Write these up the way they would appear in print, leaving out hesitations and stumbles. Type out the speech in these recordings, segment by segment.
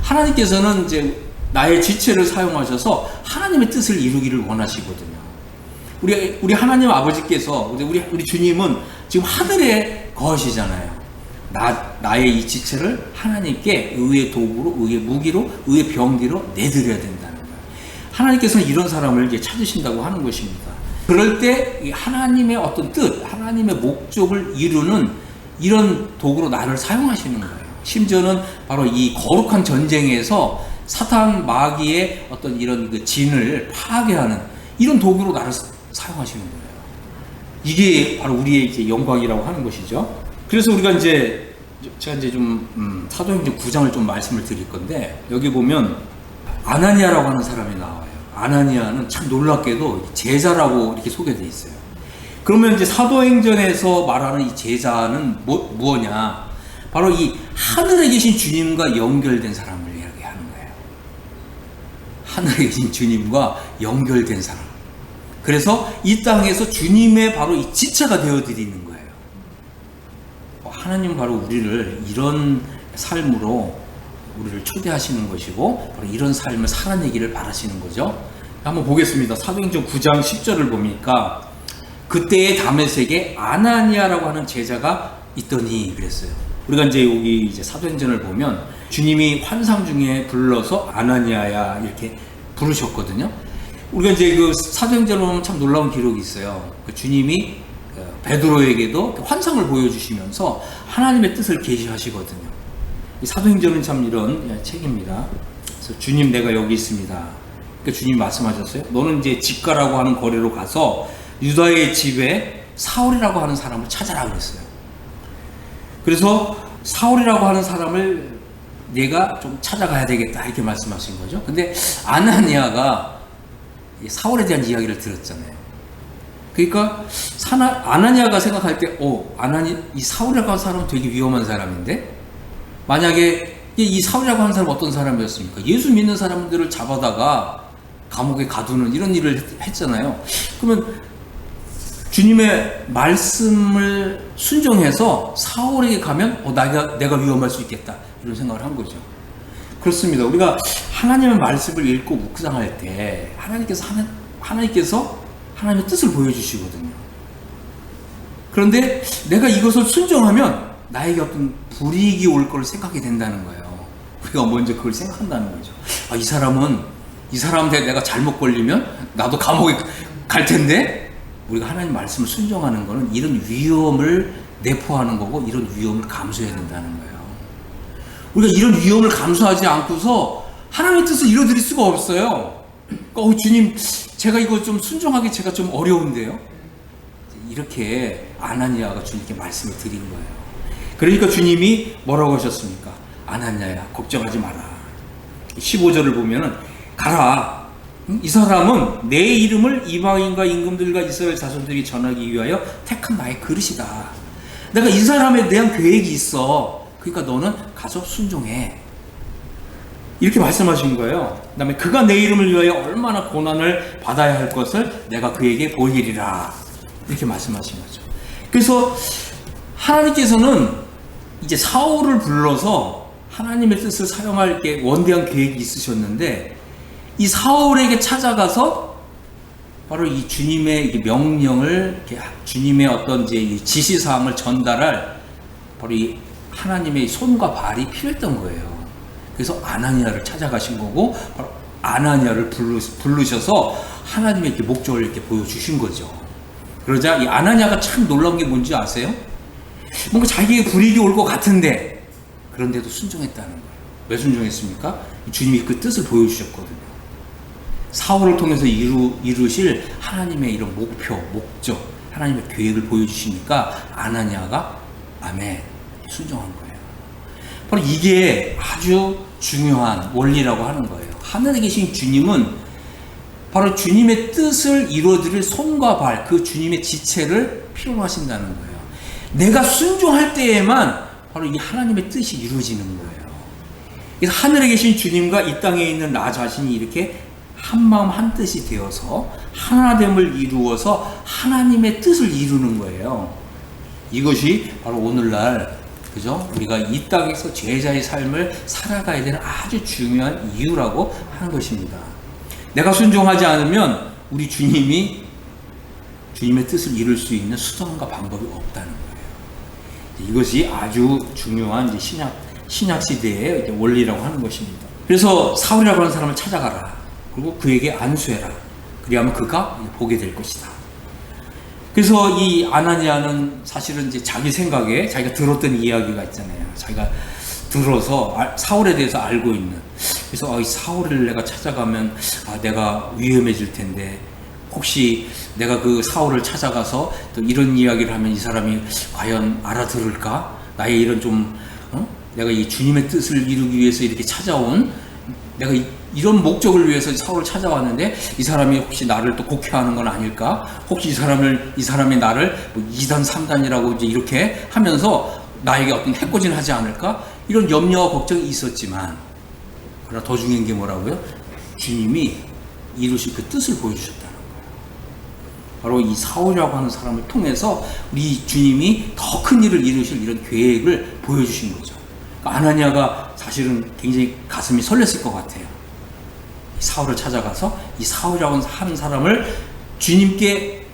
하나님께서는 이제 나의 지체를 사용하셔서 하나님의 뜻을 이루기를 원하시거든요. 우리 하나님 아버지께서, 우리 주님은 지금 하늘에 거하시잖아요. 나의 이 지체를 하나님께 의의 도구로, 의의 무기로, 의의 병기로 내드려야 된다는 거예요. 하나님께서는 이런 사람을 이제 찾으신다고 하는 것입니다. 그럴 때 하나님의 어떤 뜻, 하나님의 목적을 이루는 이런 도구로 나를 사용하시는 거예요. 심지어는 바로 이 거룩한 전쟁에서 사탄 마귀의 어떤 이런 그 진을 파괴하는 이런 도구로 나를 사용하시는 거예요. 이게 바로 우리의 이제 영광이라고 하는 것이죠. 그래서 우리가 제가 좀 사도행전 9장을 좀 말씀을 드릴 건데, 여기 보면 아나니아라고 하는 사람이 나와요. 아나니아는 참 놀랍게도 제자라고 이렇게 소개되어 있어요. 그러면 이제 사도행전에서 말하는 이 제자는 무엇냐? 바로 이 하늘에 계신 주님과 연결된 사람을 이야기하는 거예요. 하늘에 계신 주님과 연결된 사람. 그래서 이 땅에서 주님의 바로 이 지체가 되어드리는 거예요. 하나님은 바로 우리를 이런 삶으로 우리를 초대하시는 것이고, 바로 이런 삶을 살아내기를 바라시는 거죠. 한번 보겠습니다. 사도행전 9장 10절을 보니까, 그때의 다메섹에 아나니아라고 하는 제자가 있더니 그랬어요. 우리가 여기 사도행전을 보면 주님이 환상 중에 불러서 아나니아야 이렇게 부르셨거든요. 우리가 그 사도행전을 보면 참 놀라운 기록이 있어요. 주님이 베드로에게도 환상을 보여주시면서 하나님의 뜻을 계시하시거든요. 이 사도행전은 참 이런 책입니다. 그래서 주님, 내가 여기 있습니다. 그러니까 주님이 말씀하셨어요. 너는 집가라고 하는 거리로 가서 유다의 집에 사울이라고 하는 사람을 찾아라 그랬어요. 그래서 사울이라고 하는 사람을 내가 좀 찾아가야 되겠다 이렇게 말씀하신 거죠. 근데 아나니아가 사울에 대한 이야기를 들었잖아요. 그러니까 아나니아가 생각할 때 이 사울이라고 하는 사람은 되게 위험한 사람인데, 만약에 이 사울이라고 하는 사람은 어떤 사람이었습니까? 예수 믿는 사람들을 잡아다가 감옥에 가두는 이런 일을 했잖아요. 그러면 주님의 말씀을 순종해서 사울에게 가면 내가 위험할 수 있겠다 이런 생각을 한 거죠. 그렇습니다. 우리가 하나님의 말씀을 읽고 묵상할 때 하나님께서 하나님의 뜻을 보여주시거든요. 그런데 내가 이것을 순종하면 나에게 어떤 불이익이 올 걸 생각이 된다는 거예요. 우리가 먼저 그걸 생각한다는 거죠. 이 사람한테 내가 잘못 걸리면 나도 감옥에 갈 텐데, 우리가 하나님 말씀을 순종하는 것은 이런 위험을 내포하는 거고, 이런 위험을 감수해야 된다는 거예요. 우리가 이런 위험을 감수하지 않고서 하나님의 뜻을 이뤄드릴 수가 없어요. 주님, 제가 이거 좀 순종하기 제가 좀 어려운데요. 이렇게 아나니아가 주님께 말씀을 드린 거예요. 그러니까 주님이 뭐라고 하셨습니까? 아나니아야, 걱정하지 마라. 15절을 보면은, 가라. 이 사람은 내 이름을 이방인과 임금들과 이스라엘 자손들이 전하기 위하여 택한 나의 그릇이다. 내가 이 사람에 대한 계획이 있어. 그러니까 너는 가서 순종해. 이렇게 말씀하신 거예요. 그 다음에 그가 내 이름을 위하여 얼마나 고난을 받아야 할 것을 내가 그에게 보이리라. 이렇게 말씀하신 거죠. 그래서 하나님께서는 이제 사울을 불러서 하나님의 뜻을 사용할 게 원대한 계획이 있으셨는데, 이 사울에게 찾아가서 바로 이 주님의 명령을, 주님의 어떤 이 지시사항을 전달할 바로 이 하나님의 손과 발이 필요했던 거예요. 그래서 아나니아를 찾아가신 거고, 바로 아나니아를 부르셔서 하나님의 이렇게 목적을 이렇게 보여주신 거죠. 그러자 이 아나니아가 참 놀라운 게 뭔지 아세요? 뭔가 자기에게 불이익이 올 것 같은데, 그런데도 순종했다는 거예요. 왜 순종했습니까? 주님이 그 뜻을 보여주셨거든요. 사울을 통해서 이루실 하나님의 이런 목적, 하나님의 계획을 보여주시니까 아나니아가 아멘, 순종한 거예요. 바로 이게 아주 중요한 원리라고 하는 거예요. 하늘에 계신 주님은 바로 주님의 뜻을 이루어드릴 손과 발, 그 주님의 지체를 필요로 하신다는 거예요. 내가 순종할 때에만 바로 이 하나님의 뜻이 이루어지는 거예요. 그래서 하늘에 계신 주님과 이 땅에 있는 나 자신이 이렇게 한 마음 한 뜻이 되어서 하나됨을 이루어서 하나님의 뜻을 이루는 거예요. 이것이 바로 오늘날 그죠? 우리가 이 땅에서 제자의 삶을 살아가야 되는 아주 중요한 이유라고 하는 것입니다. 내가 순종하지 않으면 우리 주님이 주님의 뜻을 이룰 수 있는 수단과 방법이 없다는 거예요. 이것이 아주 중요한 이제 신약 시대의 이제 원리라고 하는 것입니다. 그래서 사울이라고 하는 사람을 찾아가라. 그리고 그에게 안수해라. 그리하면 그가 보게 될 것이다. 그래서 이 아나니아는 사실은 이제 자기 생각에 자기가 들었던 이야기가 있잖아요. 자기가 들어서 사울에 대해서 알고 있는. 그래서 이 사울을 내가 찾아가면 내가 위험해질 텐데 혹시 내가 그 사울을 찾아가서 또 이런 이야기를 하면 이 사람이 과연 알아들을까? 나의 이런 좀 내가 이 주님의 뜻을 이루기 위해서 이렇게 찾아온 내가 이런 목적을 위해서 사울을 찾아왔는데 이 사람이 혹시 나를 또 곡해하는 건 아닐까? 혹시 이 사람이 나를 뭐 2단, 3단이라고 이제 이렇게 하면서 나에게 어떤 해코지를 하지 않을까? 이런 염려와 걱정이 있었지만 그러나 더 중요한 게 뭐라고요? 주님이 이루실 그 뜻을 보여주셨다는 거예요. 바로 이 사울이라고 하는 사람을 통해서 우리 주님이 더 큰 일을 이루실 이런 계획을 보여주신 거죠. 아나니아가 사실은 굉장히 가슴이 설렜을 것 같아요. 사울을 찾아가서 이 사울이라고 하는 사람을 주님께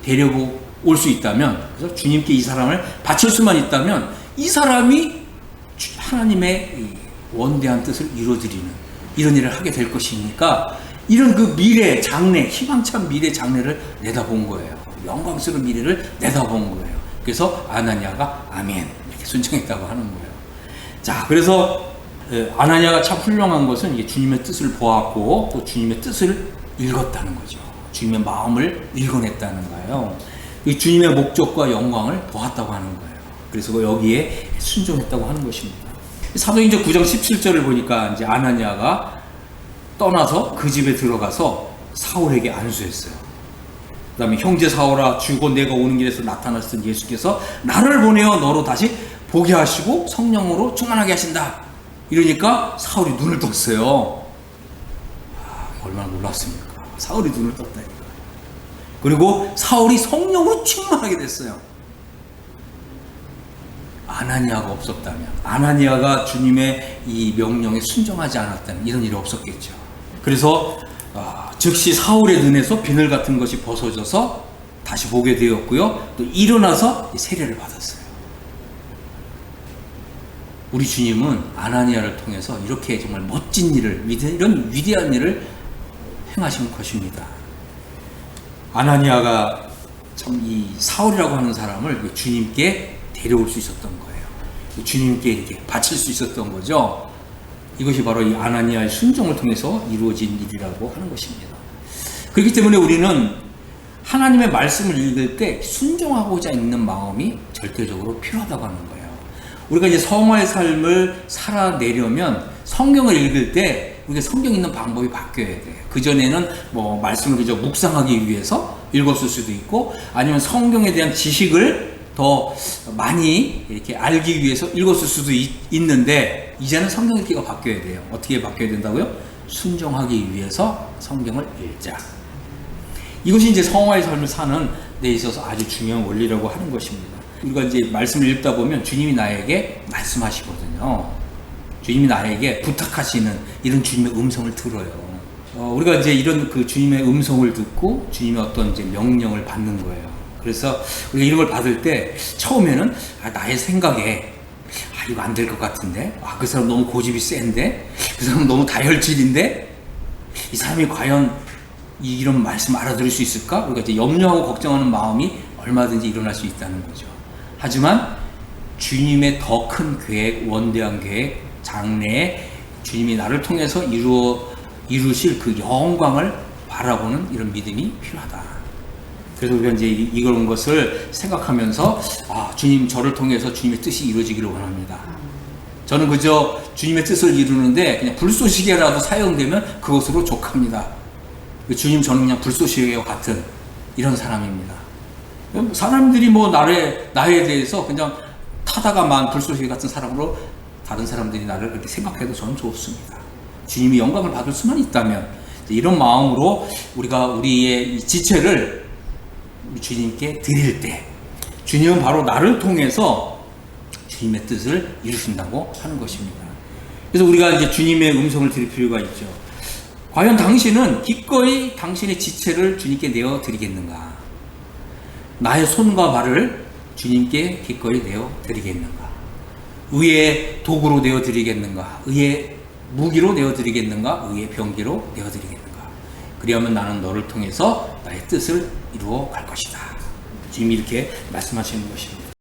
데려고 올 수 있다면, 그래서 주님께 이 사람을 바칠 수만 있다면 이 사람이 하나님의 원대한 뜻을 이루어드리는 이런 일을 하게 될 것이니까 이런 그 미래 장래, 희망찬 미래 장래를 내다본 거예요. 영광스러운 미래를 내다본 거예요. 그래서 아나니아가 아멘 이렇게 순종했다고 하는 거예요. 자, 그래서 아나니아가 참 훌륭한 것은 이게 주님의 뜻을 보았고 또 주님의 뜻을 읽었다는 거죠. 주님의 마음을 읽어냈다는 거예요. 주님의 목적과 영광을 보았다고 하는 거예요. 그래서 여기에 순종했다고 하는 것입니다. 사도행전 9장 17절을 보니까 이제 아나니아가 떠나서 그 집에 들어가서 사울에게 안수했어요. 그 다음에 형제 사울아, 주고 내가 오는 길에서 나타났던 예수께서 나를 보내어 너로 다시 보게 하시고 성령으로 충만하게 하신다. 이러니까 사울이 눈을 떴어요. 얼마나 놀랐습니까? 사울이 눈을 떴다니까. 그리고 사울이 성령으로 충만하게 됐어요. 아나니아가 없었다면, 아나니아가 주님의 이 명령에 순종하지 않았다면 이런 일이 없었겠죠. 그래서 즉시 사울의 눈에서 비늘 같은 것이 벗어져서 다시 보게 되었고요. 또 일어나서 세례를 받았어요. 우리 주님은 아나니아를 통해서 이렇게 정말 멋진 일을, 이런 위대한 일을 행하신 것입니다. 아나니아가 참 이 사울이라고 하는 사람을 주님께 데려올 수 있었던 거예요. 주님께 이렇게 바칠 수 있었던 거죠. 이것이 바로 이 아나니아의 순종을 통해서 이루어진 일이라고 하는 것입니다. 그렇기 때문에 우리는 하나님의 말씀을 읽을 때 순종하고자 있는 마음이 절대적으로 필요하다고 하는 거예요. 우리가 이제 성화의 삶을 살아내려면 성경을 읽을 때 우리가 성경 읽는 방법이 바뀌어야 돼요. 그전에는 뭐 말씀을 그저 묵상하기 위해서 읽었을 수도 있고 아니면 성경에 대한 지식을 더 많이 이렇게 알기 위해서 읽었을 수도 있는데 이제는 성경 읽기가 바뀌어야 돼요. 어떻게 바뀌어야 된다고요? 순종하기 위해서 성경을 읽자. 이것이 이제 성화의 삶을 사는 데 있어서 아주 중요한 원리라고 하는 것입니다. 우리가 이제 말씀을 읽다 보면 주님이 나에게 말씀하시거든요. 주님이 나에게 부탁하시는 이런 주님의 음성을 들어요. 우리가 이제 이런 그 주님의 음성을 듣고 주님의 어떤 이제 명령을 받는 거예요. 그래서 우리가 이런 걸 받을 때 처음에는 나의 생각에 이거 안 될 것 같은데, 그 사람 너무 고집이 센데, 그 사람 너무 다혈질인데, 이 사람이 과연 이런 말씀 알아들을 수 있을까? 우리가 이제 염려하고 걱정하는 마음이 얼마든지 일어날 수 있다는 거죠. 하지만 주님의 더 큰 계획, 원대한 계획, 장래에 주님이 나를 통해서 이루실 그 영광을 바라보는 이런 믿음이 필요하다. 그래서 우리가 이제 이런 것을 생각하면서 주님 저를 통해서 주님의 뜻이 이루어지기를 원합니다. 저는 그저 주님의 뜻을 이루는데 그냥 불쏘시개라도 사용되면 그것으로 족합니다. 주님 저는 그냥 불쏘시개와 같은 이런 사람입니다. 사람들이 뭐 나에 대해서 그냥 타다가만 불쏘시개 같은 사람으로 다른 사람들이 나를 그렇게 생각해도 저는 좋습니다. 주님이 영광을 받을 수만 있다면 이런 마음으로 우리가 우리의 이 지체를 우리 주님께 드릴 때 주님은 바로 나를 통해서 주님의 뜻을 이루신다고 하는 것입니다. 그래서 우리가 이제 주님의 음성을 들을 필요가 있죠. 과연 당신은 기꺼이 당신의 지체를 주님께 내어 드리겠는가? 나의 손과 발을 주님께 기꺼이 내어 드리겠는가? 의의 도구로 내어 드리겠는가? 의의 무기로 내어 드리겠는가? 의의 병기로 내어 드리겠는가? 그리하면 나는 너를 통해서 나의 뜻을 이루어 갈 것이다. 주님이 이렇게 말씀하시는 것입니다.